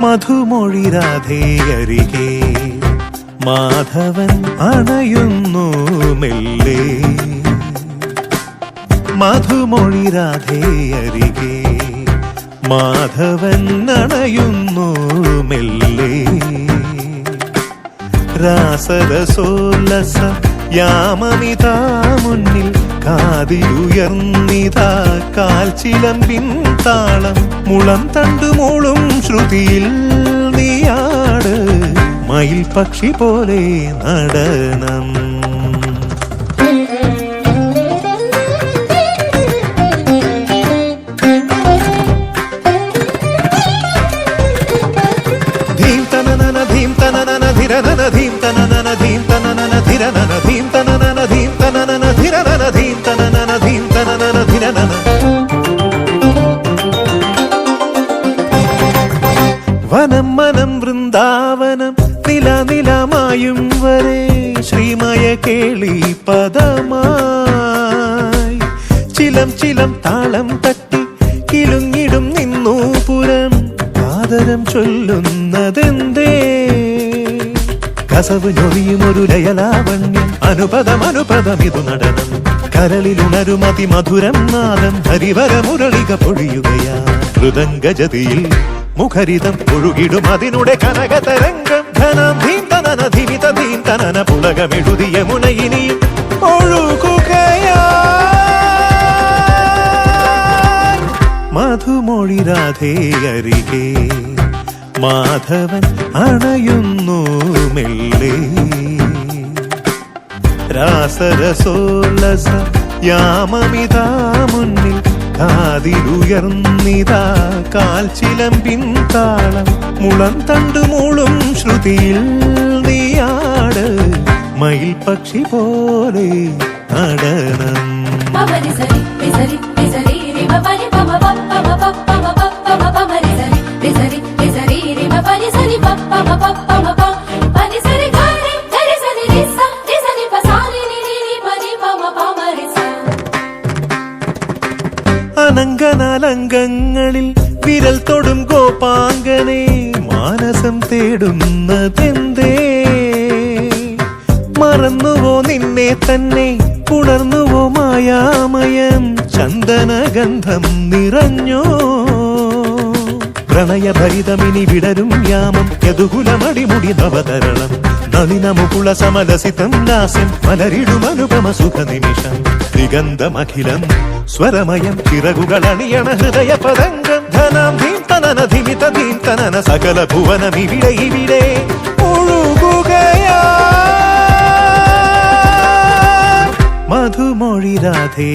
മധുമൊഴി രാധേ അരികെ മാധവൻ അണയുന്നു മെല്ലെ. മധുമൊഴി രാധേ അരികെ മാധവൻ അണയുന്നു മെല്ലെ. രാസരസോല്ലസ യാമമിതാ മുന്നിൽ കാതിലുയർന്നിതാ കാൽച്ചിലമ്പിൻ താളം. മുളം തണ്ടുമൂളും ശ്രുതിയിൽ നീയാട് മയിൽ പക്ഷി പോലെ നടനം. ധീം തനനന ധീം തനനന ധിരനന ധീം തനനന ധീം തനനന ധിരനന ധീം തനനന ധീം തനനന ധിരനന ധീം തനനന ധീം തനനന ധിരനന. വനം മനം വൃന്ദാവനം നില നിലമായും വരെ ശ്രീമയ കേളി പദമായി. ചിലം ചിലം താളം തട്ടി കിലുങ്ങിടും നിന്നു പുരം ആദരം ചൊല്ലുന്നതെന്തേ. കസവ് ഞൊറിയും ഒരു ലയലാവണ്യം അനുപദം അനുപദമിതു നടനം. കരളിലുണരും അതിമധുരം നാദം ഹരിവര മുരളിക പൊഴിയുകയാ. മൃദംഗജതിയിൽ മുഖരിതം ഒഴുകിടും അതിനുടെ കനകതരംഗം. ധനം ധീം തനന ധിമിത ധീം തനന പുളകമെഴുതിയ മുനയിനിയും ഒഴുകുകയാ. മധുമൊഴി രാധേ അരികെ മാധവൻ അണയുന്നു മെല്ലെ. രാസരസോല്ലസ യാമമിതാ മുന്നിൽ കാതിലുയർന്നിതാ കാൽച്ചിലമ്പിൻ താളം. മുളം തണ്ടുമൂളും ശ്രുതിയിൽ നീയാട് മയിൽ പക്ഷി പോലെ നടനം. അനങ്കനാലങ്കങ്ങളിൽ വിരൽ തൊടും ഗോപാംഗനെ മാനസം തേടുന്നതെന്തേ. മറന്നുവോ നിന്നെ തന്നെ ഉണർന്നുവോ മായാമയം ചന്ദനഗന്ധം നിറഞ്ഞോ. പ്രണയഭരിതമിനി വിടരും യാമം യദുകുലമടിമുടി നവതരളം. നളിനമുകുള സമലസിതം ലാസ്യം മലരിടുമനുപമ സുഖനിമിഷം. ദിഗന്ധമഖിലം സ്വരമയം ചിറകുകളണിയണ ഹൃദയ പതംഗം. ധനം ധീം തനന ധിമിത ധീം തനന സകല ഭുവനമിവിടെ ഇവിടെ ഒഴുകുകയാ. മധുമൊഴി രാധേ